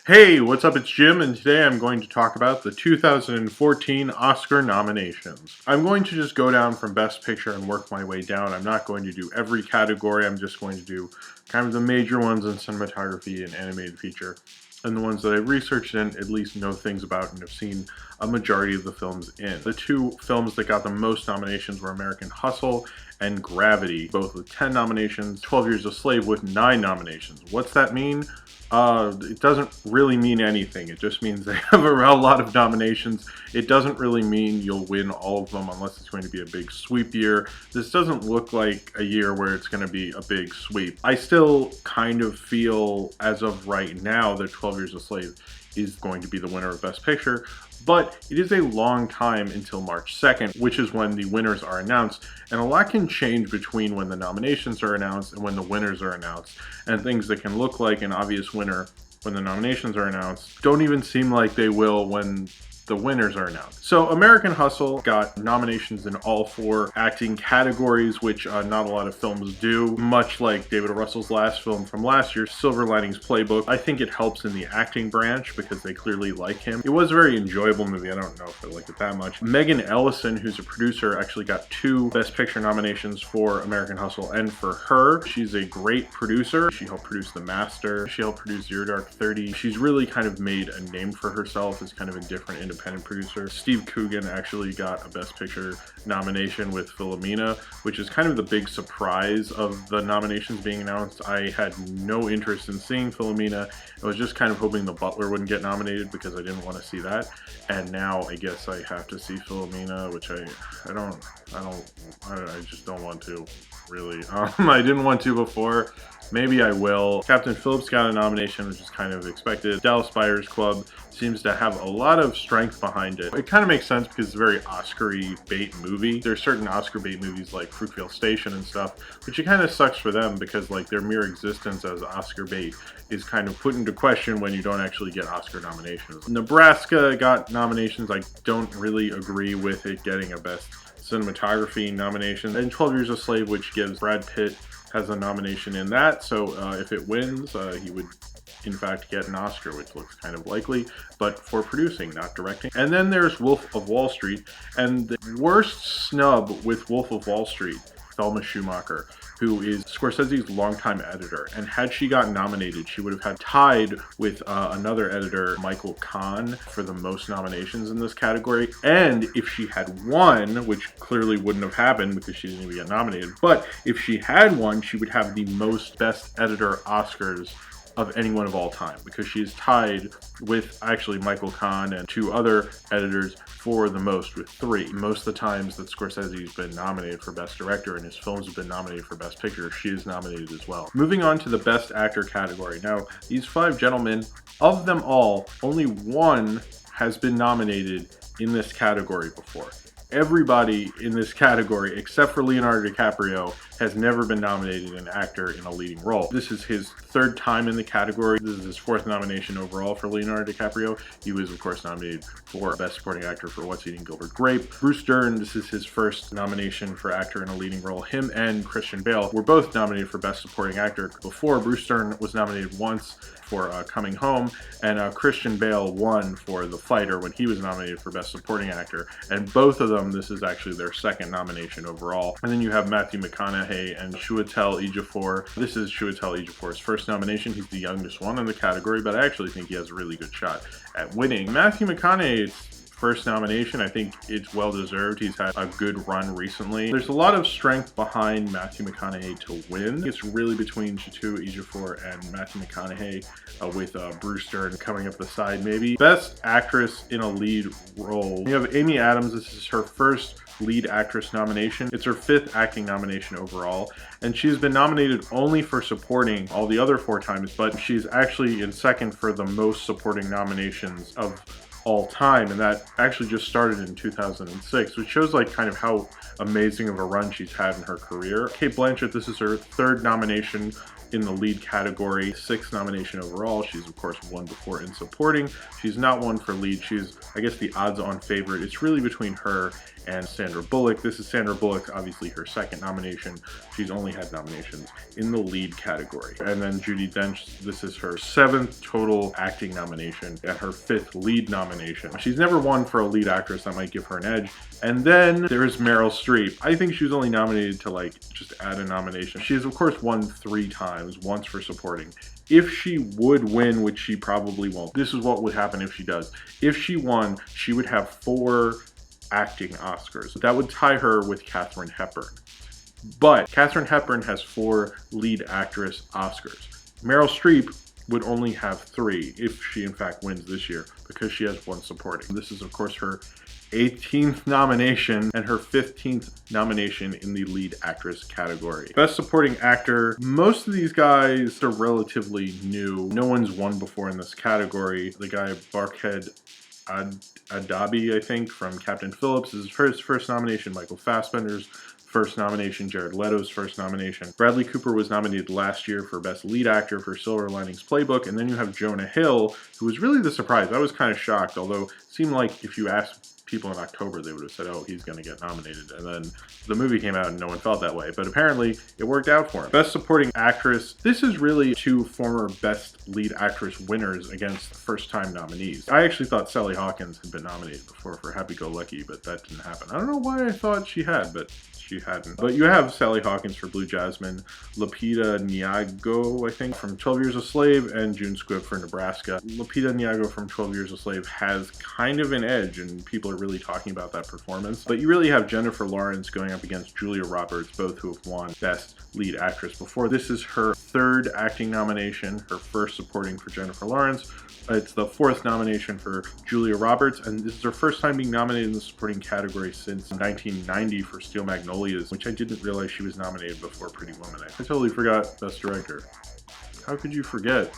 Hey, what's up? It's Jim, and today I'm going to talk about the 2014 Oscar nominations. I'm going to just go down from Best Picture and work my way down. I'm not going to do every category, I'm just going to do kind of the major ones in cinematography and animated feature, and the ones that I've researched and at least know things about and have seen a majority of the films in. The two films that got the most nominations were American Hustle and Gravity, both with 10 nominations, 12 Years a Slave with 9 nominations. What's that mean? It doesn't really mean anything. It just means they have a lot of nominations. It doesn't really mean you'll win all of them unless it's going to be a big sweep year. This doesn't look like a year where it's going to be a big sweep. I still kind of feel, as of right now, that 12 Years a Slave is going to be the winner of Best Picture, but it is a long time until March 2nd, which is when the winners are announced, and a lot can change between when the nominations are announced and when the winners are announced, and things that can look like an obvious winner when the nominations are announced don't even seem like they will when the winners are announced. So American Hustle got nominations in all 4 acting categories, which not a lot of films do, much like David O. Russell's last film from last year, Silver Linings Playbook. I think it helps in the acting branch because they clearly like him. It was a very enjoyable movie. I don't know if I liked it that much. Megan Ellison, who's a producer, actually got 2 Best Picture nominations for American Hustle and for Her. She's a great producer. She helped produce The Master. She helped produce Zero Dark 30. She's really kind of made a name for herself as kind of a different independent producer. Steve Coogan actually got a Best Picture nomination with Philomena, which is kind of the big surprise of the nominations being announced. I had no interest in seeing Philomena. I was just kind of hoping The Butler wouldn't get nominated because I didn't want to see that. And now I guess I have to see Philomena, which I just don't want to, really. I didn't want to before. Maybe I will. Captain Phillips got a nomination, which is kind of expected. Dallas Buyers Club seems to have a lot of strength behind it. It kind of makes sense because it's a very Oscar-y bait movie. There's certain Oscar bait movies like Fruitvale Station and stuff, which it kind of sucks for them because like their mere existence as Oscar bait is kind of put into question when you don't actually get Oscar nominations. Nebraska got nominations. I don't really agree with it getting a Best Cinematography nomination. And 12 Years a Slave, which gives Brad Pitt has a nomination in that, so if it wins, he would in fact get an Oscar, which looks kind of likely, but for producing, not directing. And then there's Wolf of Wall Street, and the worst snub with Wolf of Wall Street, Thelma Schumacher, who is Scorsese's longtime editor, and had she gotten nominated, she would have had tied with another editor, Michael Kahn, for the most nominations in this category. And if she had won, which clearly wouldn't have happened because she didn't even get nominated, but if she had won, she would have the most Best Editor Oscars of anyone of all time, because she is tied with actually Michael Kahn and 2 other editors for the most, with 3. Most of the times that Scorsese's been nominated for Best Director and his films have been nominated for Best Picture, she is nominated as well. Moving on to the Best Actor category. Now, these 5 gentlemen, of them all, only 1 has been nominated in this category before. Everybody in this category, except for Leonardo DiCaprio, has never been nominated an actor in a leading role. This is his 3rd time in the category. This is his 4th nomination overall for Leonardo DiCaprio. He was, of course, nominated for Best Supporting Actor for What's Eating Gilbert Grape. Bruce Dern, this is his 1st nomination for actor in a leading role. Him and Christian Bale were both nominated for Best Supporting Actor before. Bruce Dern was nominated once for Coming Home, and Christian Bale won for The Fighter when he was nominated for Best Supporting Actor. And both of them, this is actually their 2nd nomination overall. And then you have Matthew McConaughey and Chiwetel Ejiofor. This is Chiwetel Ejiofor's 1st nomination. He's the youngest one in the category, but I actually think he has a really good shot at winning. Matthew McConaughey's 1st nomination, I think it's well deserved. He's had a good run recently. There's a lot of strength behind Matthew McConaughey to win. It's really between Chiwetel Ejiofor and Matthew McConaughey, with Bruce Dern coming up the side maybe. Best Actress in a Lead Role. You have Amy Adams. This is her 1st lead actress nomination. It's her 5th acting nomination overall, and she's been nominated only for supporting all the other 4 times, but she's actually in 2nd for the most supporting nominations of all time, and that actually just started in 2006, which shows like kind of how amazing of a run she's had in her career. Cate Blanchett, this is her 3rd nomination in the lead category, 6th nomination overall. She's of course won before in supporting. She's not won for lead. She's, I guess, the odds-on favorite. It's really between her and Sandra Bullock. This is Sandra Bullock, obviously her 2nd nomination. She's only had nominations in the lead category. And then Judi Dench, this is her 7th total acting nomination and her 5th lead nomination. She's never won for a lead actress. That might give her an edge. And then there's Meryl Streep. I think she was only nominated to like just add a nomination. She has of course won 3 times, once for supporting. If she would win, which she probably won't, this is what would happen if she does. If she won, she would have 4 acting Oscars. That would tie her with Katharine Hepburn. But Katharine Hepburn has 4 lead actress Oscars. Meryl Streep would only have 3 if she in fact wins this year, because she has 1 supporting. This is of course her 18th nomination and her 15th nomination in the lead actress category. Best supporting actor, most of these guys are relatively new. No one's won before in this category. The guy Barkhead Adabi, I think, from Captain Phillips is his first nomination. Michael Fassbender's first nomination. Jared Leto's first nomination. Bradley Cooper was nominated last year for Best Lead Actor for Silver Linings Playbook. And then you have Jonah Hill, who was really the surprise. I was kind of shocked, although it seemed like if you asked people in October, they would have said, oh, he's going to get nominated. And then the movie came out and no one felt that way. But apparently it worked out for him. Best Supporting Actress. This is really 2 former Best Lead Actress winners against first-time nominees. I actually thought Sally Hawkins had been nominated before for Happy Go Lucky, but that didn't happen. I don't know why I thought she had, but she hadn't. But you have Sally Hawkins for Blue Jasmine, Lupita Nyong'o, I think, from 12 Years a Slave, and June Squibb for Nebraska. Lupita Nyong'o from 12 Years a Slave has kind of an edge, and people are really talking about that performance. But you really have Jennifer Lawrence going up against Julia Roberts, both who have won Best Lead Actress before. This is her 3rd acting nomination, her 1st supporting for Jennifer Lawrence. It's the 4th nomination for Julia Roberts, and this is her first time being nominated in the supporting category since 1990 for Steel Magnolias, which I didn't realize she was nominated before Pretty Woman. I totally forgot Best Director. How could you forget?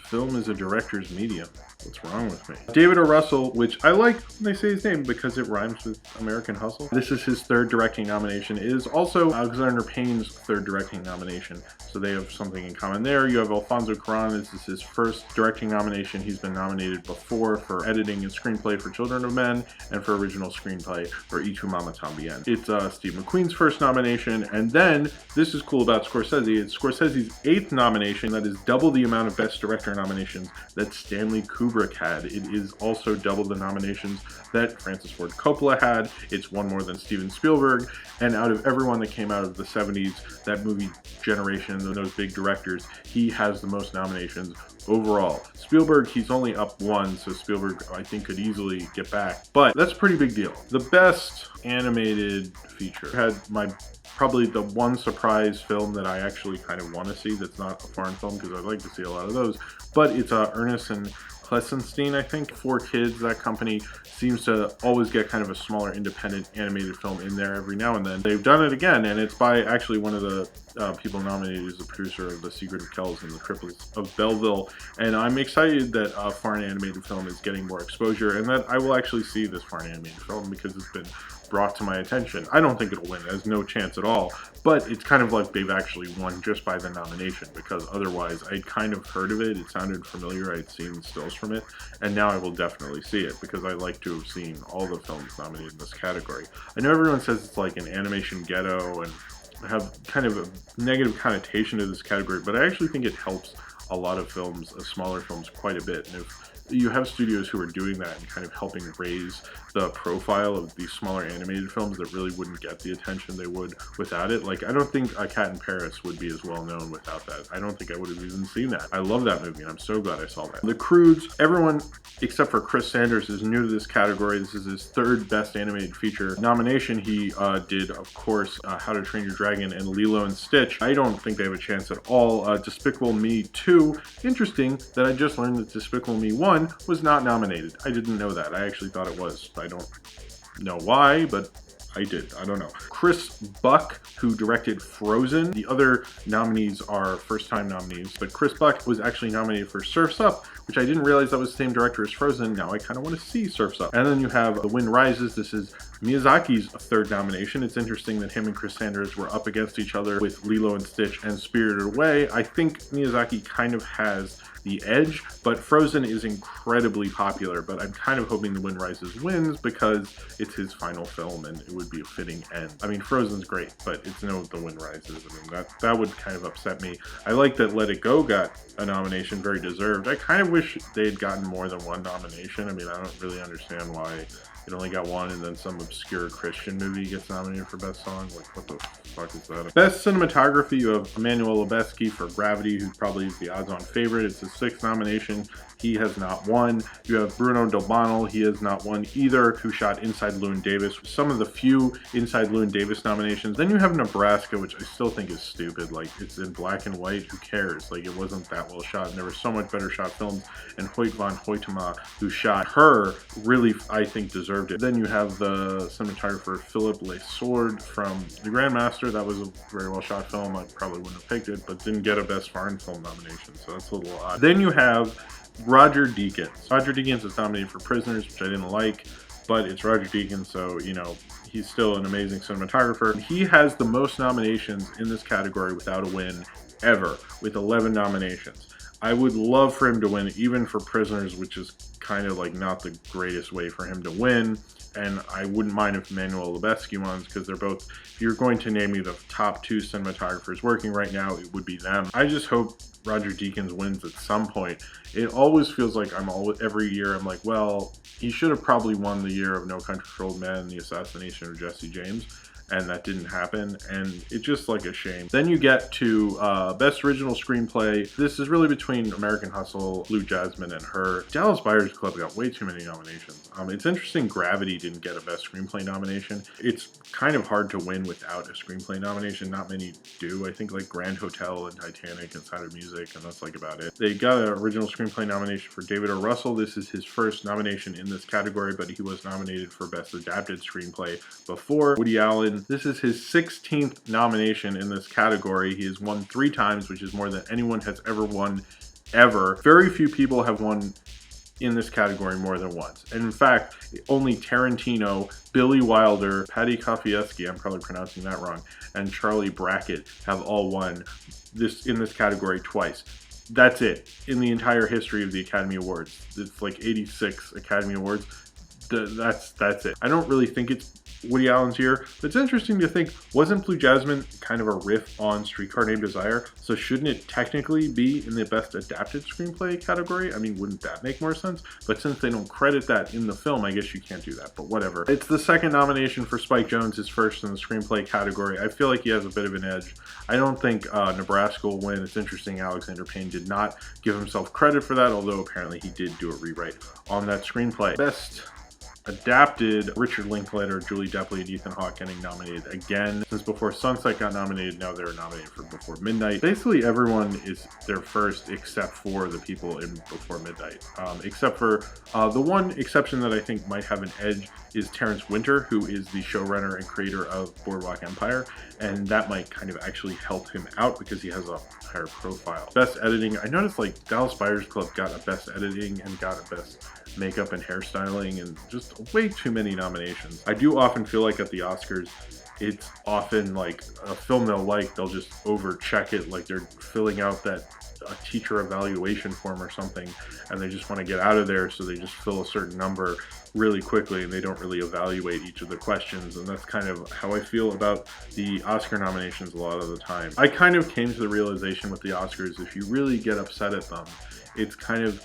Film is a director's medium. What's wrong with me? David O. Russell, which I like when they say his name because it rhymes with American Hustle. This is his 3rd directing nomination. It is also Alexander Payne's 3rd directing nomination, so they have something in common there. You have Alfonso Cuarón. This is his 1st directing nomination. He's been nominated before for editing and screenplay for Children of Men and for original screenplay for Y Tu Mama Tambien. It's Steve McQueen's 1st nomination, and then this is cool about Scorsese. It's Scorsese's 8th nomination. That is double the amount of Best Director nominations that Stanley Kubrick had. It is also double the nominations that Francis Ford Coppola had. It's 1 more than Steven Spielberg, and out of everyone that came out of the 70s, that movie generation, those big directors, he has the most nominations overall. Spielberg, he's only up 1, so Spielberg, I think, could easily get back, but that's a pretty big deal. The Best Animated Feature had probably the one surprise film that I actually kind of want to see that's not a foreign film, because I'd like to see a lot of those, but it's Ernest and Klesenstein, I think. 4Kids, that company seems to always get kind of a smaller independent animated film in there every now and then. They've done it again, and it's by actually one of the people nominated as the producer of The Secret of Kells and The Triplets of Belleville, and I'm excited that foreign animated film is getting more exposure, and that I will actually see this foreign animated film because it's been brought to my attention. I don't think it'll win. It has no chance at all, but it's kind of like they've actually won just by the nomination, because otherwise I'd kind of heard of it. It sounded familiar. I'd seen stills from it, and now I will definitely see it because I like to have seen all the films nominated in this category. I know everyone says it's like an animation ghetto and have kind of a negative connotation to this category, but I actually think it helps a lot of films, smaller films, quite a bit. And if you have studios who are doing that and kind of helping raise the profile of these smaller animated films that really wouldn't get the attention they would without it. Like, I don't think A Cat in Paris would be as well known without that. I don't think I would have even seen that. I love that movie, and I'm so glad I saw that. The Croods, everyone except for Chris Sanders is new to this category. This is his 3rd Best Animated Feature nomination. He did, of course, How to Train Your Dragon and Lilo and Stitch. I don't think they have a chance at all. Despicable Me 2, interesting that I just learned that Despicable Me 1 was not nominated. I didn't know that. I actually thought it was. I don't know why, but I did. I don't know. Chris Buck, who directed Frozen. The other nominees are first-time nominees, but Chris Buck was actually nominated for Surf's Up, which I didn't realize that was the same director as Frozen. Now I kind of want to see Surf's Up. And then you have The Wind Rises. This is Miyazaki's third nomination. It's interesting that him and Chris Sanders were up against each other with Lilo and Stitch and Spirited Away. I think Miyazaki kind of has the edge, but Frozen is incredibly popular, but I'm kind of hoping The Wind Rises wins because it's his final film and it would be a fitting end. I mean, Frozen's great, but it's no The Wind Rises. I mean, that would kind of upset me. I like that Let It Go got a nomination, very deserved. I kind of wish they had gotten more than one nomination. I mean, I don't really understand why it only got one, and then some obscure Christian movie gets nominated for Best Song. Like, what the fuck is that? Best Cinematography, you have Emmanuel Lubezki for Gravity, who's probably the odds-on favorite. It's his 6th nomination. He has not won. You have Bruno Delbonnel. He has not won either, who shot Inside Llewyn Davis. Some of the few Inside Llewyn Davis nominations. Then you have Nebraska, which I still think is stupid. Like, it's in black and white. Who cares? Like, it wasn't that well shot, and there were so much better shot films. And Hoyt van Hoytema, who shot Her, really, I think, deserved it. Then you have the cinematographer Philippe Lesord from The Grandmaster. That was a very well shot film. I probably wouldn't have picked it, but didn't get a Best Foreign Film nomination, so that's a little odd. Then you have Roger Deakins. Roger Deakins is nominated for Prisoners, which I didn't like, but it's Roger Deakins, so, you know, he's still an amazing cinematographer. He has the most nominations in this category without a win ever, with 11 nominations. I would love for him to win, even for Prisoners, which is kind of like not the greatest way for him to win. And I wouldn't mind if Emmanuel Lubezki wins, because they're both, if you're going to name me the top 2 cinematographers working right now, it would be them. I just hope Roger Deakins wins at some point. It always feels like every year I'm like, well, he should have probably won the year of No Country for Old Men and the assassination of Jesse James, and that didn't happen, and it's just like a shame. Then you get to Best Original Screenplay. This is really between American Hustle, Blue Jasmine, and Her. Dallas Buyers Club got way too many nominations. It's interesting Gravity didn't get a Best Screenplay nomination. It's kind of hard to win without a screenplay nomination. Not many do. I think like Grand Hotel and Titanic and Sound of Music, and that's like about it. They got an Original Screenplay nomination for David O. Russell. This is his first nomination in this category, but he was nominated for Best Adapted Screenplay before. Woody Allen, this is his 16th nomination in this category. He has won 3 times, which is more than anyone has ever won, ever. Very few people have won in this category more than once. And in fact, only Tarantino, Billy Wilder, Paddy Kofieski, I'm probably pronouncing that wrong, and Charlie Brackett have all won in this category twice. That's it. In the entire history of the Academy Awards. It's like 86 Academy Awards. That's it. I don't really think it's Woody Allen's year, but it's interesting to think, wasn't Blue Jasmine kind of a riff on Streetcar Named Desire? So shouldn't it technically be in the Best Adapted Screenplay category? I mean, wouldn't that make more sense? But since they don't credit that in the film, I guess you can't do that, but whatever. It's the 2nd nomination for Spike Jonze, his first in the screenplay category. I feel like he has a bit of an edge. I don't think Nebraska will win. It's interesting Alexander Payne did not give himself credit for that, although apparently he did do a rewrite on that screenplay. Best Adapted, Richard Linklater, Julie Delpy, and Ethan Hawke getting nominated again. Since Before Sunset got nominated, now they're nominated for Before Midnight. Basically everyone is their first except for the people in Before Midnight. Except for the one exception that I think might have an edge is Terrence Winter, who is the showrunner and creator of Boardwalk Empire, and that might kind of actually help him out because he has a higher profile. Best Editing, I noticed like Dallas Buyers Club got a Best Editing and got a Best Makeup and Hairstyling, and just way too many nominations. I do often feel like at the Oscars, it's often like a film they'll just overcheck it, like they're filling out a teacher evaluation form or something, and they just want to get out of there, so they just fill a certain number really quickly and they don't really evaluate each of the questions. And that's kind of how I feel about the Oscar nominations a lot of the time. I kind of came to the realization with the Oscars, if you really get upset at them, it's kind of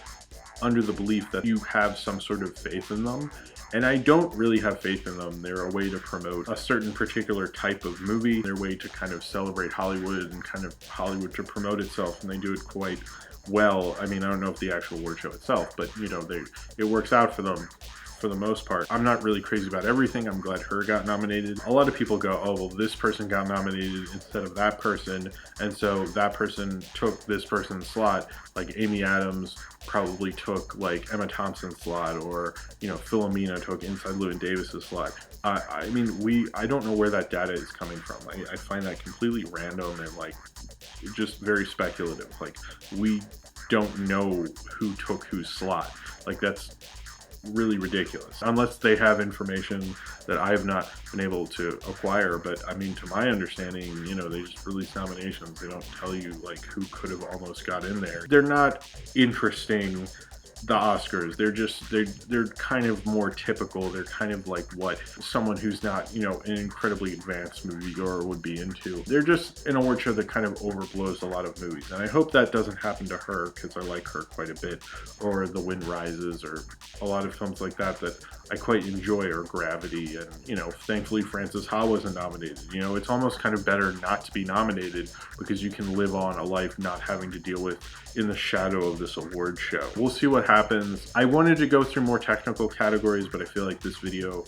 under the belief that you have some sort of faith in them. And I don't really have faith in them. They're a way to promote a certain particular type of movie. They're a way to kind of celebrate Hollywood and kind of Hollywood to promote itself, and they do it quite well. I mean, I don't know if the actual award show itself, but you know, it works out for them for the most part. I'm not really crazy about everything. I'm glad Her got nominated. A lot of people go, oh, well, this person got nominated instead of that person, and so that person took this person's slot. Like Amy Adams probably took like Emma Thompson's slot, or, you know, Philomena took Inside Llewyn Davis's slot. I mean, I don't know where that data is coming from. I find that completely random and like just very speculative. Like, we don't know who took whose slot. Like, that's really ridiculous, unless they have information that I have not been able to acquire. But I mean, to my understanding, you know, they just release nominations. They don't tell you like who could have almost got in there. They're not interesting, the Oscars. They're kind of more typical. They're kind of like what someone who's not, you know, an incredibly advanced moviegoer would be into. They're just an award show that kind of overblows a lot of movies, and I hope that doesn't happen to her, because I like her quite a bit, or The Wind Rises, or a lot of films like that that I quite enjoy, or Gravity. And, you know, thankfully Frances Ha wasn't nominated. You know, it's almost kind of better not to be nominated, because you can live on a life not having to deal with in the shadow of this award show. We'll see what happens. I wanted to go through more technical categories, but I feel like this video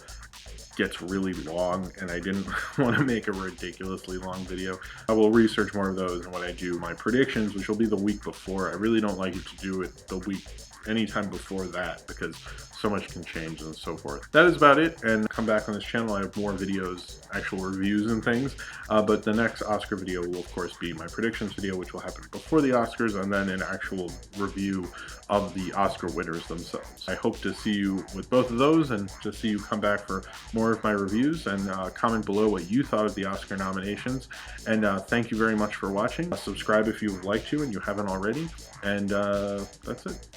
gets really long, and I didn't want to make a ridiculously long video. I will research more of those, and when I do my predictions, which will be the week before, I really don't like it to do it the week anytime before that, because so much can change and so forth. That is about it, and come back on this channel. I have more videos, actual reviews and things, but the next Oscar video will of course be my predictions video, which will happen before the Oscars, and then an actual review of the Oscar winners themselves. I hope to see you with both of those, and to see you come back for more of my reviews, and comment below what you thought of the Oscar nominations. And thank you very much for watching. Subscribe if you would like to and you haven't already, and that's it.